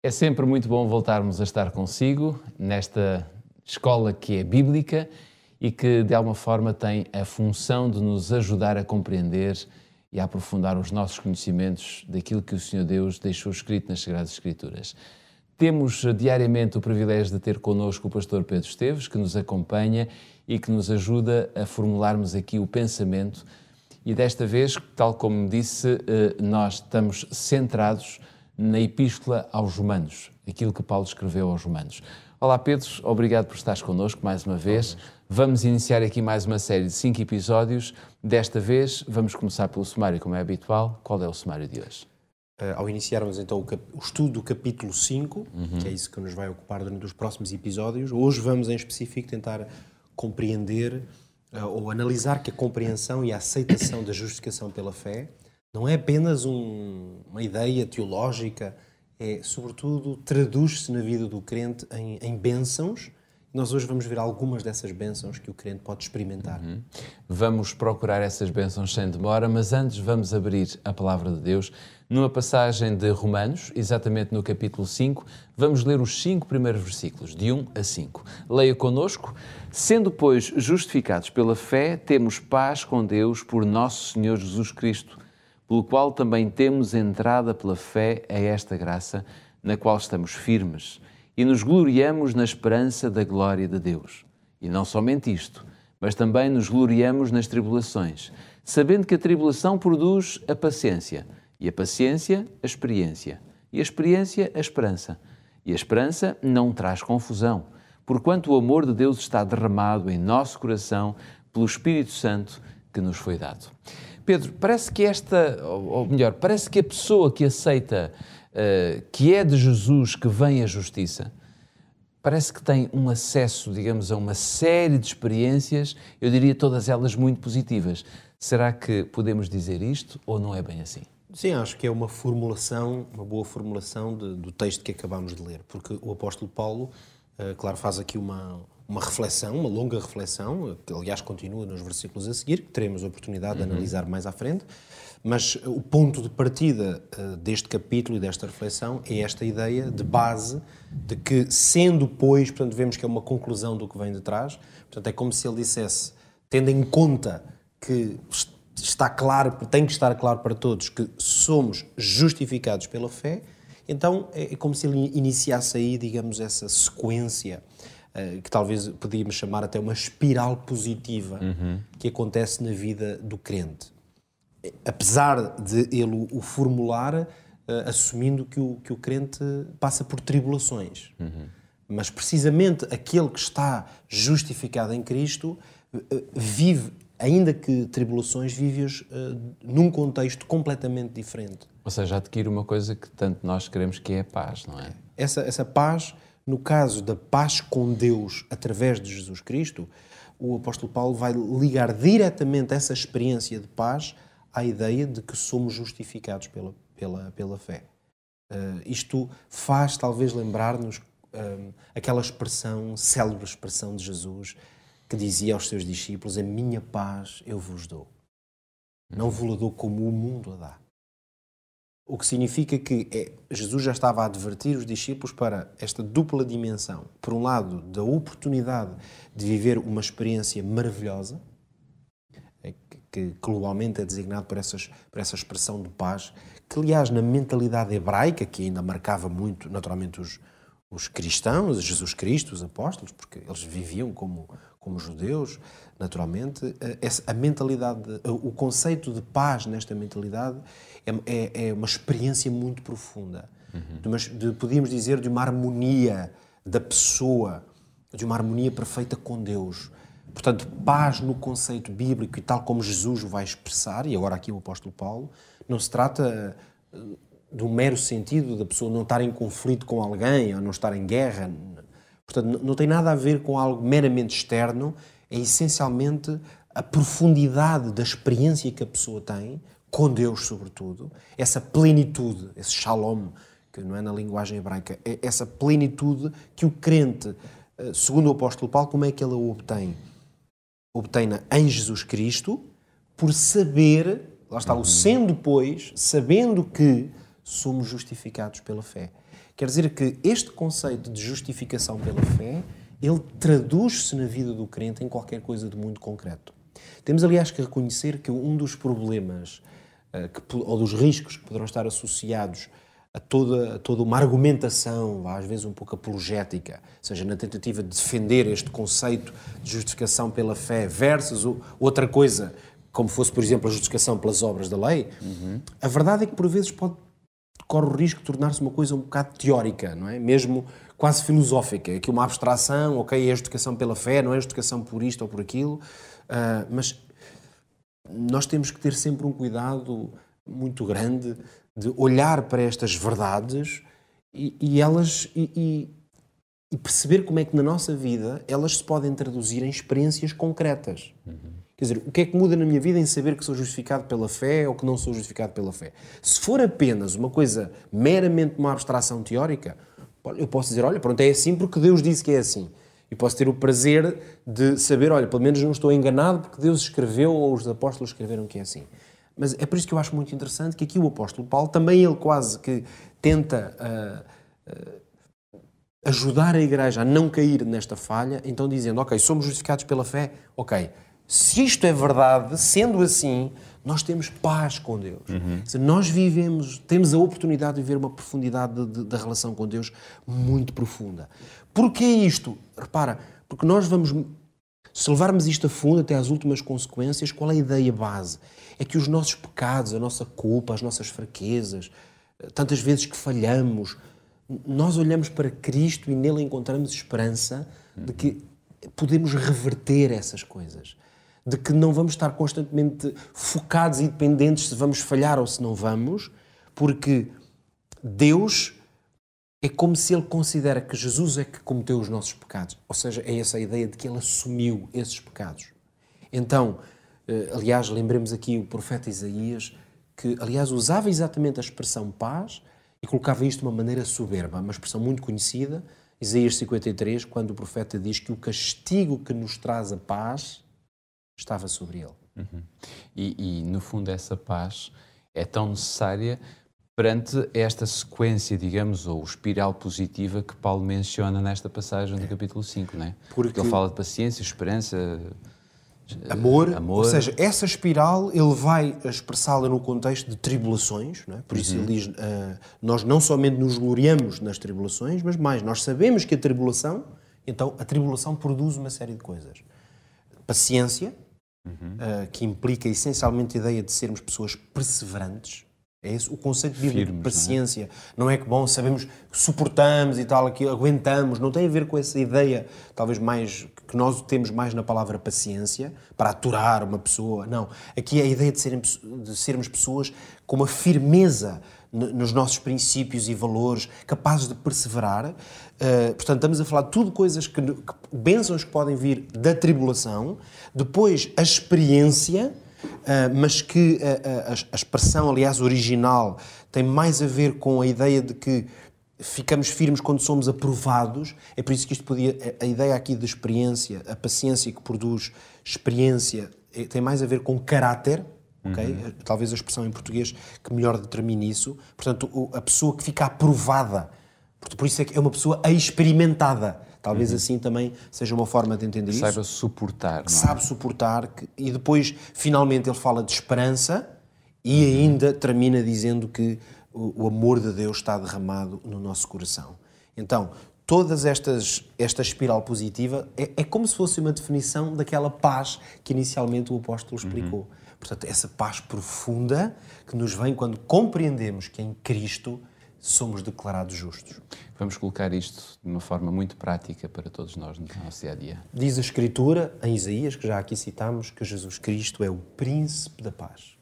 É sempre muito bom voltarmos a estar consigo nesta escola que é bíblica e que, de alguma forma, tem a função de nos ajudar a compreender e a aprofundar os nossos conhecimentos daquilo que o Senhor Deus deixou escrito nas Sagradas Escrituras. Temos diariamente o privilégio de ter connosco o pastor Pedro Esteves, que nos acompanha e que nos ajuda a formularmos aqui o pensamento. E desta vez, tal como disse, nós estamos centrados na Epístola aos Romanos, aquilo que Paulo escreveu aos Romanos. Olá Pedro, obrigado por estares connosco mais uma vez. Vamos iniciar aqui mais uma série de 5 episódios. Desta vez vamos começar pelo sumário, como é habitual. Qual é o sumário de hoje? Ao iniciarmos então o estudo do capítulo 5, que é isso que nos vai ocupar durante os próximos episódios, hoje vamos em específico tentar compreender ou analisar que a compreensão e a aceitação da justificação pela fé não é apenas uma ideia teológica, é sobretudo traduz-se na vida do crente em bênçãos. Nós hoje vamos ver algumas dessas bênçãos que o crente pode experimentar. Vamos procurar essas bênçãos sem demora, mas antes vamos abrir a Palavra de Deus numa passagem de Romanos, exatamente no capítulo 5. Vamos ler os 5 primeiros versículos, de 1 a 5. Leia connosco. Sendo, pois, justificados pela fé, temos paz com Deus por nosso Senhor Jesus Cristo, pelo qual também temos entrada pela fé a esta graça, na qual estamos firmes, e nos gloriamos na esperança da glória de Deus. E não somente isto, mas também nos gloriamos nas tribulações, sabendo que a tribulação produz a paciência, e a paciência a experiência, e a experiência a esperança. E a esperança não traz confusão, porquanto o amor de Deus está derramado em nosso coração pelo Espírito Santo que nos foi dado. Pedro, parece que parece que a pessoa que aceita que é de Jesus que vem a justiça, parece que tem um acesso, digamos, a uma série de experiências, eu diria todas elas muito positivas. Será que podemos dizer isto ou não é bem assim? Sim, acho que é uma boa formulação do texto que acabámos de ler, porque o apóstolo Paulo, claro, faz aqui uma reflexão, uma longa reflexão, que aliás continua nos versículos a seguir, que teremos a oportunidade de analisar mais à frente, mas o ponto de partida deste capítulo e desta reflexão é esta ideia de base de que, sendo, pois, portanto, vemos que é uma conclusão do que vem de trás, portanto, é como se ele dissesse, tendo em conta que está claro, tem que estar claro para todos que somos justificados pela fé, então é como se ele iniciasse aí, digamos, essa sequência que talvez podíamos chamar até uma espiral positiva que acontece na vida do crente. Apesar de ele o formular assumindo que o crente passa por tribulações. Mas precisamente aquele que está justificado em Cristo vive, ainda que tribulações, vive-os num contexto completamente diferente. Ou seja, adquire uma coisa que tanto nós queremos, que é a paz, não é? Essa paz, no caso da paz com Deus através de Jesus Cristo, o apóstolo Paulo vai ligar diretamente essa experiência de paz à ideia de que somos justificados pela fé. Isto faz talvez lembrar-nos aquela expressão, célebre expressão de Jesus, que dizia aos seus discípulos: a minha paz eu vos dou. Não vos a dou como o mundo a dá. O que significa que Jesus já estava a advertir os discípulos para esta dupla dimensão. Por um lado, da oportunidade de viver uma experiência maravilhosa, que globalmente é designado por essa expressão de paz, que aliás na mentalidade hebraica, que ainda marcava muito naturalmente os cristãos, Jesus Cristo, os apóstolos, porque eles viviam como judeus, naturalmente, a mentalidade, o conceito de paz nesta mentalidade é uma experiência muito profunda. Podíamos dizer, de uma harmonia da pessoa, de uma harmonia perfeita com Deus. Portanto, paz no conceito bíblico e tal como Jesus o vai expressar, e agora aqui o apóstolo Paulo, não se trata de um mero sentido da pessoa não estar em conflito com alguém ou não estar em guerra. Portanto, não tem nada a ver com algo meramente externo, é essencialmente a profundidade da experiência que a pessoa tem, com Deus sobretudo, essa plenitude, esse shalom, que não é na linguagem hebraica, é essa plenitude que o crente, segundo o apóstolo Paulo, como é que ele a obtém? Obtém-na em Jesus Cristo, por saber, lá está o sendo, pois, sabendo que somos justificados pela fé. Quer dizer que este conceito de justificação pela fé, ele traduz-se na vida do crente em qualquer coisa de muito concreto. Temos, aliás, que reconhecer que um dos problemas ou dos riscos que poderão estar associados a toda uma argumentação, às vezes um pouco apologética, seja na tentativa de defender este conceito de justificação pela fé versus outra coisa, como fosse, por exemplo, a justificação pelas obras da lei, a verdade é que, por vezes, corre o risco de tornar-se uma coisa um bocado teórica, não é? Mesmo quase filosófica. Aqui uma abstração, ok, é a justificação pela fé, não é a justificação por isto ou por aquilo, mas nós temos que ter sempre um cuidado muito grande de olhar para estas verdades e perceber como é que na nossa vida elas se podem traduzir em experiências concretas. Quer dizer, o que é que muda na minha vida em saber que sou justificado pela fé ou que não sou justificado pela fé? Se for apenas uma coisa meramente uma abstração teórica, eu posso dizer, olha, pronto, é assim porque Deus disse que é assim. E posso ter o prazer de saber, olha, pelo menos não estou enganado porque Deus escreveu ou os apóstolos escreveram que é assim. Mas é por isso que eu acho muito interessante que aqui o apóstolo Paulo, também ele quase que tenta ajudar a igreja a não cair nesta falha, então dizendo, ok, somos justificados pela fé, ok, se isto é verdade, sendo assim, nós temos paz com Deus. Se nós temos a oportunidade de viver uma profundidade da relação com Deus muito profunda. Porquê isto? Repara, porque nós se levarmos isto a fundo até às últimas consequências, qual é a ideia base? É que os nossos pecados, a nossa culpa, as nossas fraquezas, tantas vezes que falhamos, nós olhamos para Cristo e nele encontramos esperança de que podemos reverter essas coisas. De que não vamos estar constantemente focados e dependentes se vamos falhar ou se não vamos, porque Deus é como se Ele considera que Jesus é que cometeu os nossos pecados. Ou seja, é essa a ideia de que Ele assumiu esses pecados. Então, aliás, lembremos aqui o profeta Isaías, que, aliás, usava exatamente a expressão paz e colocava isto de uma maneira soberba, uma expressão muito conhecida, Isaías 53, quando o profeta diz que o castigo que nos traz a paz estava sobre ele. E, no fundo, essa paz é tão necessária perante esta sequência, digamos, ou espiral positiva que Paulo menciona nesta passagem do capítulo 5, não é? Porque ele fala de paciência, esperança, amor. Ou seja, essa espiral ele vai expressá-la no contexto de tribulações, não é? Por isso ele diz, nós não somente nos gloriamos nas tribulações, mas mais, nós sabemos que a tribulação produz uma série de coisas. Paciência, que implica essencialmente a ideia de sermos pessoas perseverantes. É esse o conceito bíblico de paciência. Não é que, bom, sabemos que suportamos e tal, que aguentamos. Não tem a ver com essa ideia, talvez mais, que nós temos mais na palavra paciência, para aturar uma pessoa. Não. Aqui é a ideia de sermos pessoas com uma firmeza nos nossos princípios e valores, capazes de perseverar. Portanto, estamos a falar de tudo coisas bênçãos que podem vir da tribulação. Depois, a experiência, mas que a expressão, aliás, original, tem mais a ver com a ideia de que ficamos firmes quando somos aprovados. É por isso que a ideia aqui de experiência, a paciência que produz experiência, tem mais a ver com caráter. Okay? Talvez a expressão em português que melhor determine isso. Portanto, a pessoa que fica aprovada. Por isso é que é uma pessoa experimentada. Talvez assim também seja uma forma de entender isso. Saiba suportar. Que sabe suportar. E depois, finalmente, ele fala de esperança e ainda termina dizendo que o amor de Deus está derramado no nosso coração. Então, todas esta espiral positiva é como se fosse uma definição daquela paz que inicialmente o apóstolo explicou. Portanto, essa paz profunda que nos vem quando compreendemos que em Cristo somos declarados justos. Vamos colocar isto de uma forma muito prática para todos nós no nosso dia-a-dia. Diz a Escritura, em Isaías, que já aqui citámos, que Jesus Cristo é o príncipe da paz.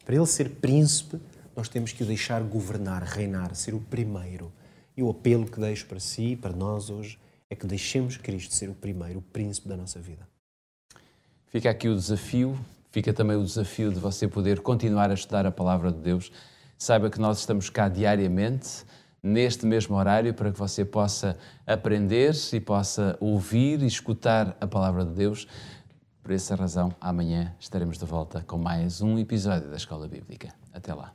Para ele ser príncipe, nós temos que o deixar governar, reinar, ser o primeiro. E o apelo que deixo para si, para nós hoje, é que deixemos Cristo ser o primeiro, o príncipe da nossa vida. Fica aqui o desafio, fica também o desafio de você poder continuar a estudar a Palavra de Deus. Saiba que nós estamos cá diariamente, neste mesmo horário, para que você possa aprender e possa ouvir e escutar a Palavra de Deus. Por essa razão, amanhã estaremos de volta com mais um episódio da Escola Bíblica. Até lá.